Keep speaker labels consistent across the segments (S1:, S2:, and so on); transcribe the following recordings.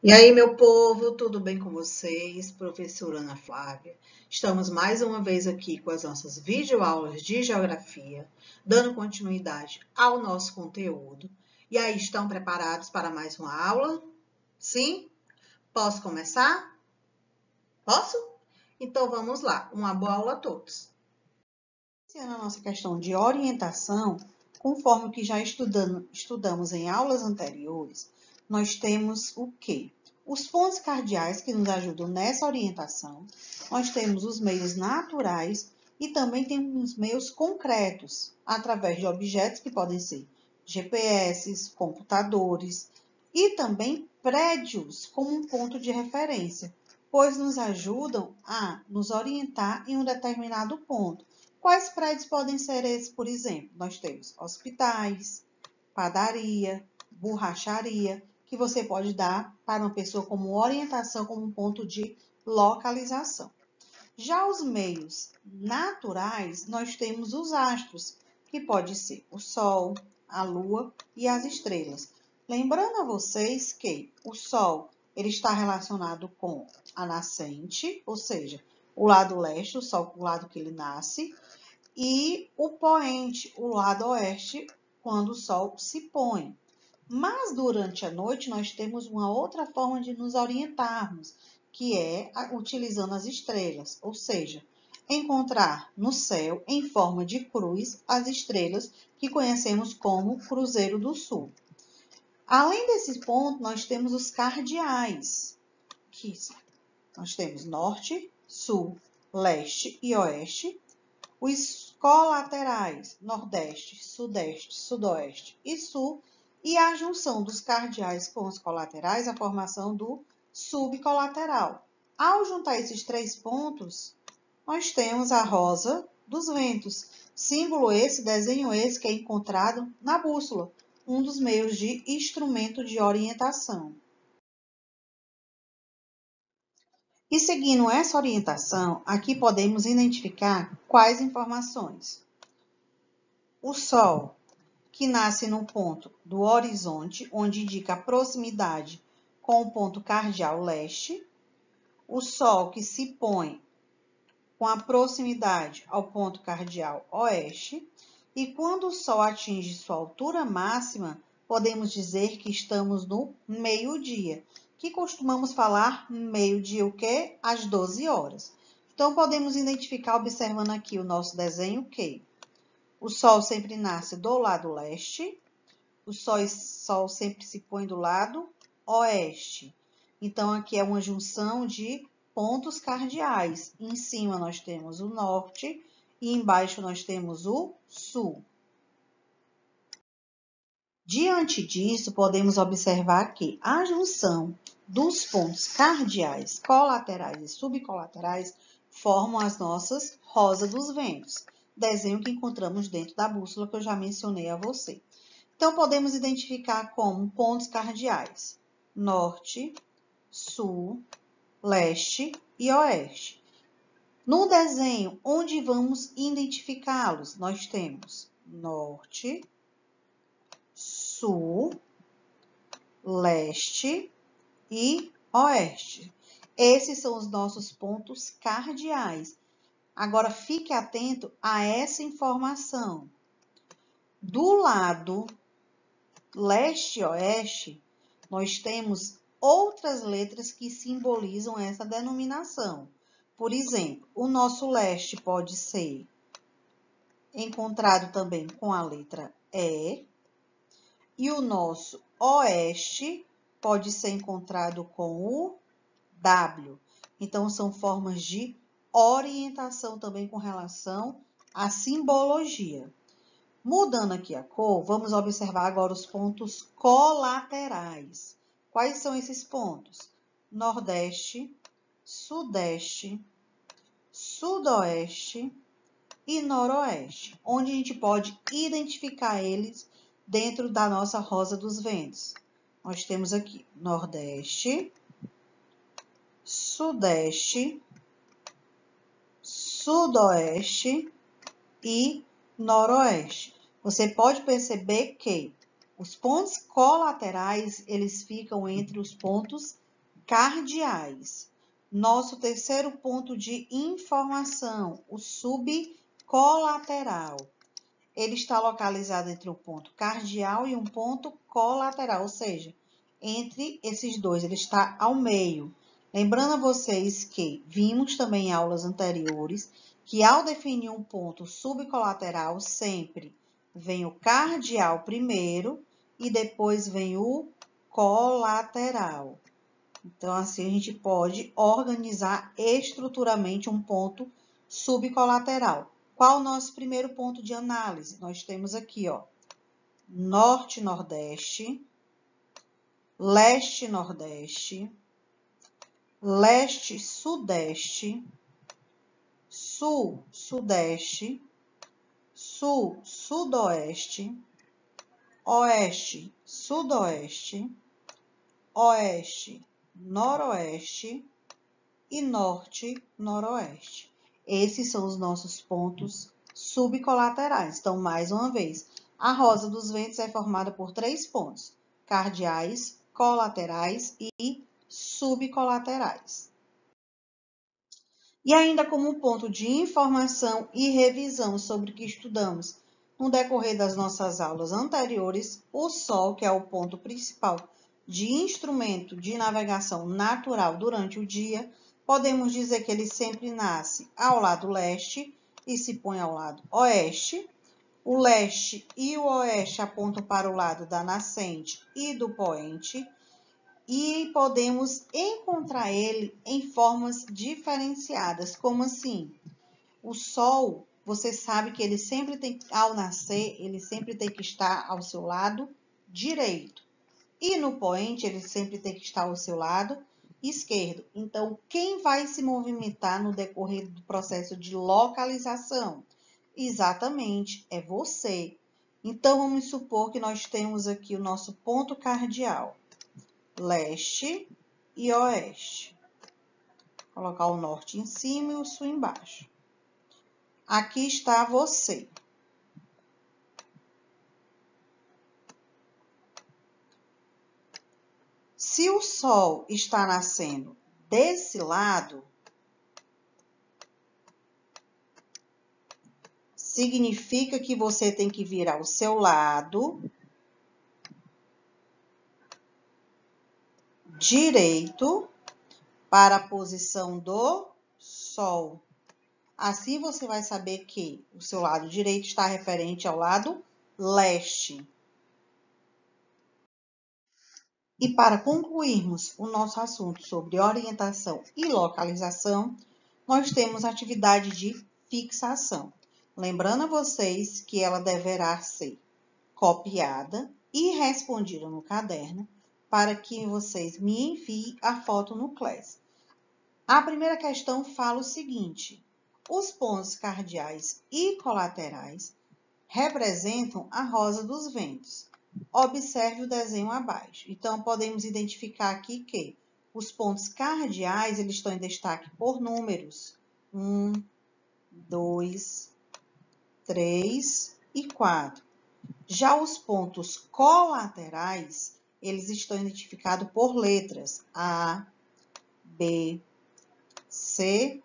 S1: E aí, meu povo, tudo bem com vocês? Professora Ana Flávia. Estamos mais uma vez aqui com as nossas videoaulas de geografia, dando continuidade ao nosso conteúdo. E aí, estão preparados para mais uma aula? Sim? Posso começar? Posso? Então vamos lá. Uma boa aula a todos. Iniciando a nossa questão de orientação, conforme o que já estudamos em aulas anteriores, nós temos o quê? Os pontos cardeais que nos ajudam nessa orientação, nós temos os meios naturais e também temos meios concretos, através de objetos que podem ser GPS, computadores e também prédios como um ponto de referência, pois nos ajudam a nos orientar em um determinado ponto. Quais prédios podem ser esses, por exemplo? Nós temos hospitais, padaria, borracharia, que você pode dar para uma pessoa como orientação, como um ponto de localização. Já os meios naturais, nós temos os astros, que pode ser o Sol, a Lua e as estrelas. Lembrando a vocês que o Sol ele está relacionado com a nascente, ou seja, o lado leste, o Sol, o lado que ele nasce, e o poente, o lado oeste, quando o Sol se põe. Mas durante a noite nós temos uma outra forma de nos orientarmos, que é utilizando as estrelas, ou seja, encontrar no céu, em forma de cruz, as estrelas que conhecemos como Cruzeiro do Sul. Além desse ponto, nós temos os cardeais, que nós temos norte, sul, leste e oeste. Os colaterais, nordeste, sudeste, sudoeste e sul, e a junção dos cardeais com os colaterais, a formação do subcolateral. Ao juntar esses três pontos, nós temos a rosa dos ventos, símbolo esse, desenho esse que é encontrado na bússola, um dos meios de instrumento de orientação. E seguindo essa orientação, aqui podemos identificar quais informações. O Sol, que nasce no ponto do horizonte, onde indica a proximidade com o ponto cardeal leste. O Sol, que se põe com a proximidade ao ponto cardeal oeste. E quando o Sol atinge sua altura máxima, podemos dizer que estamos no meio-dia, que costumamos falar meio-dia o quê? Às 12 horas. Então, podemos identificar, observando aqui o nosso desenho, que o Sol sempre nasce do lado leste, o Sol sempre se põe do lado oeste. Então, aqui é uma junção de pontos cardeais. Em cima nós temos o norte e embaixo nós temos o sul. Diante disso, podemos observar que a junção dos pontos cardeais, colaterais e subcolaterais formam as nossas rosas dos ventos, desenho que encontramos dentro da bússola que eu já mencionei a você. Então, podemos identificar como pontos cardeais: norte, sul, leste e oeste. No desenho, onde vamos identificá-los? Nós temos norte, sul, leste e oeste. Esses são os nossos pontos cardeais. Agora, fique atento a essa informação. Do lado leste e oeste, nós temos outras letras que simbolizam essa denominação. Por exemplo, o nosso leste pode ser encontrado também com a letra E, e o nosso oeste pode ser encontrado com o W. Então, são formas de orientação também com relação à simbologia. Mudando aqui a cor, vamos observar agora os pontos colaterais. Quais são esses pontos? Nordeste, Sudeste, Sudoeste e Noroeste, onde a gente pode identificar eles dentro da nossa rosa dos ventos. Nós temos aqui Nordeste, Sudeste, Sudoeste e Noroeste. Você pode perceber que os pontos colaterais, eles ficam entre os pontos cardeais. Nosso terceiro ponto de informação, o subcolateral. Ele está localizado entre um ponto cardeal e um ponto colateral, ou seja, entre esses dois, ele está ao meio. Lembrando a vocês que vimos também em aulas anteriores que ao definir um ponto subcolateral, sempre vem o cardeal primeiro e depois vem o colateral. Então, assim, a gente pode organizar estruturalmente um ponto subcolateral. Qual o nosso primeiro ponto de análise? Nós temos aqui, ó, norte-nordeste, leste-nordeste, leste-sudeste, sul-sudeste, sul-sudoeste, oeste-sudoeste, oeste-noroeste e norte-noroeste. Esses são os nossos pontos subcolaterais. Então, mais uma vez, a rosa dos ventos é formada por 3 pontos: cardeais, colaterais e subcolaterais. E ainda como ponto de informação e revisão sobre o que estudamos no decorrer das nossas aulas anteriores, o Sol, que é o ponto principal de instrumento de navegação natural durante o dia, podemos dizer que ele sempre nasce ao lado leste e se põe ao lado oeste. O leste e o oeste apontam para o lado da nascente e do poente, e podemos encontrar ele em formas diferenciadas. Como assim? O Sol, você sabe que ele sempre tem, ao nascer, ele sempre tem que estar ao seu lado direito. E no poente, ele sempre tem que estar ao seu lado esquerdo. Então, quem vai se movimentar no decorrer do processo de localização? Exatamente, é você. Então, vamos supor que nós temos aqui o nosso ponto cardeal, leste e oeste. Vou colocar o norte em cima e o sul embaixo. Aqui está você. Se o Sol está nascendo desse lado, significa que você tem que virar o seu lado direito para a posição do Sol. Assim você vai saber que o seu lado direito está referente ao lado leste. E para concluirmos o nosso assunto sobre orientação e localização, nós temos a atividade de fixação. Lembrando a vocês que ela deverá ser copiada e respondida no caderno para que vocês me enviem a foto no Class. A primeira questão fala o seguinte: os pontos cardeais e colaterais representam a rosa dos ventos. Observe o desenho abaixo. Então, podemos identificar aqui que os pontos cardeais eles estão em destaque por números. 1, 2, 3 e 4. Já os pontos colaterais, eles estão identificados por letras A, B, C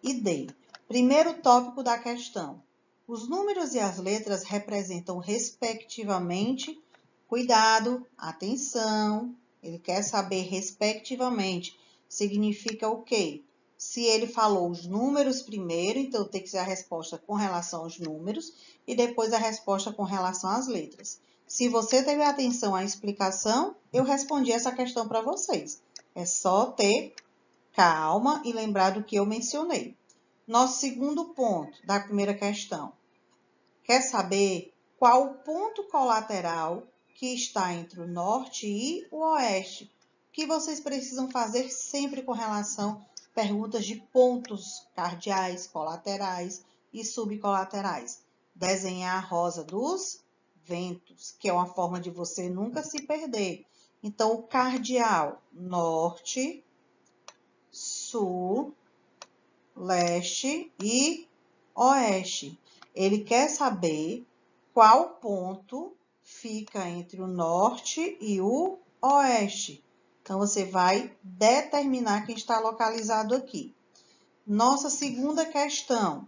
S1: e D. Primeiro tópico da questão. Os números e as letras representam, respectivamente, cuidado, atenção, ele quer saber respectivamente. Significa o quê? Se ele falou os números primeiro, então tem que ser a resposta com relação aos números e depois a resposta com relação às letras. Se você teve atenção à explicação, eu respondi essa questão para vocês. É só ter calma e lembrar do que eu mencionei. Nosso segundo ponto da primeira questão. Quer saber qual o ponto colateral que está entre o norte e o oeste? O que vocês precisam fazer sempre com relação a perguntas de pontos cardeais, colaterais e subcolaterais? Desenhar a rosa dos ventos, que é uma forma de você nunca se perder. Então, o cardeal, norte, sul, leste e oeste. Ele quer saber qual ponto fica entre o norte e o oeste. Então, você vai determinar quem está localizado aqui. Nossa segunda questão.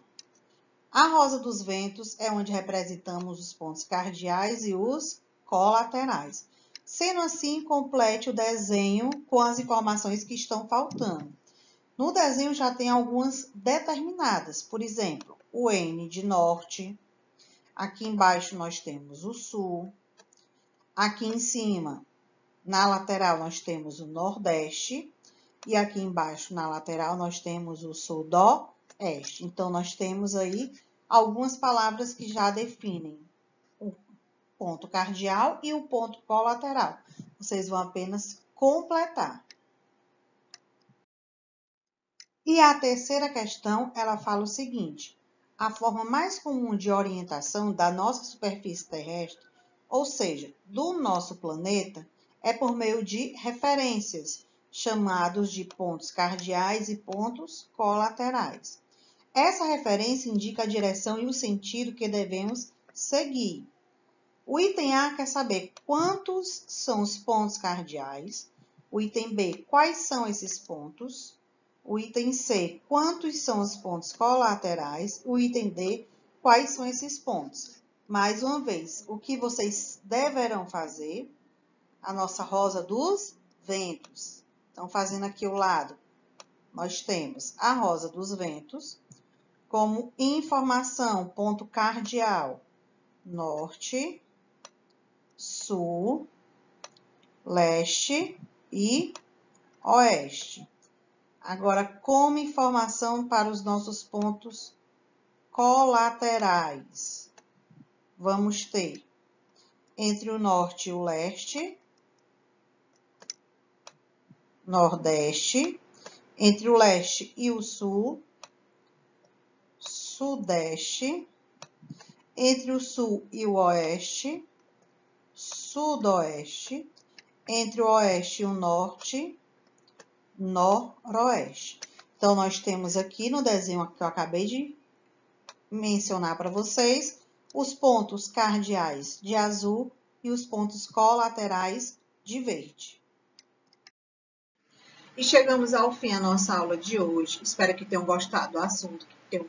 S1: A rosa dos ventos é onde representamos os pontos cardeais e os colaterais. Sendo assim, complete o desenho com as informações que estão faltando. No desenho já tem algumas determinadas, por exemplo, o N de norte. Aqui embaixo nós temos o sul. Aqui em cima, na lateral, nós temos o nordeste. E aqui embaixo, na lateral, nós temos o sudoeste. Então, nós temos aí algumas palavras que já definem o ponto cardial e o ponto colateral. Vocês vão apenas completar. E a terceira questão, ela fala o seguinte: a forma mais comum de orientação da nossa superfície terrestre, ou seja, do nosso planeta, é por meio de referências, chamados de pontos cardeais e pontos colaterais. Essa referência indica a direção e o sentido que devemos seguir. O item A quer saber quantos são os pontos cardeais. O item B, quais são esses pontos. O item C, quantos são os pontos colaterais. O item D, quais são esses pontos. Mais uma vez, o que vocês deverão fazer? A nossa rosa dos ventos. Então, fazendo aqui o lado, nós temos a rosa dos ventos. Como informação, ponto cardial, norte, sul, leste e oeste. Agora, como informação para os nossos pontos colaterais, vamos ter entre o norte e o leste, nordeste, entre o leste e o sul, sudeste, entre o sul e o oeste, sudoeste, entre o oeste e o norte, noroeste. Então, nós temos aqui no desenho que eu acabei de mencionar para vocês, os pontos cardeais de azul e os pontos colaterais de verde. E chegamos ao fim da nossa aula de hoje. Espero que tenham gostado do assunto, que tenham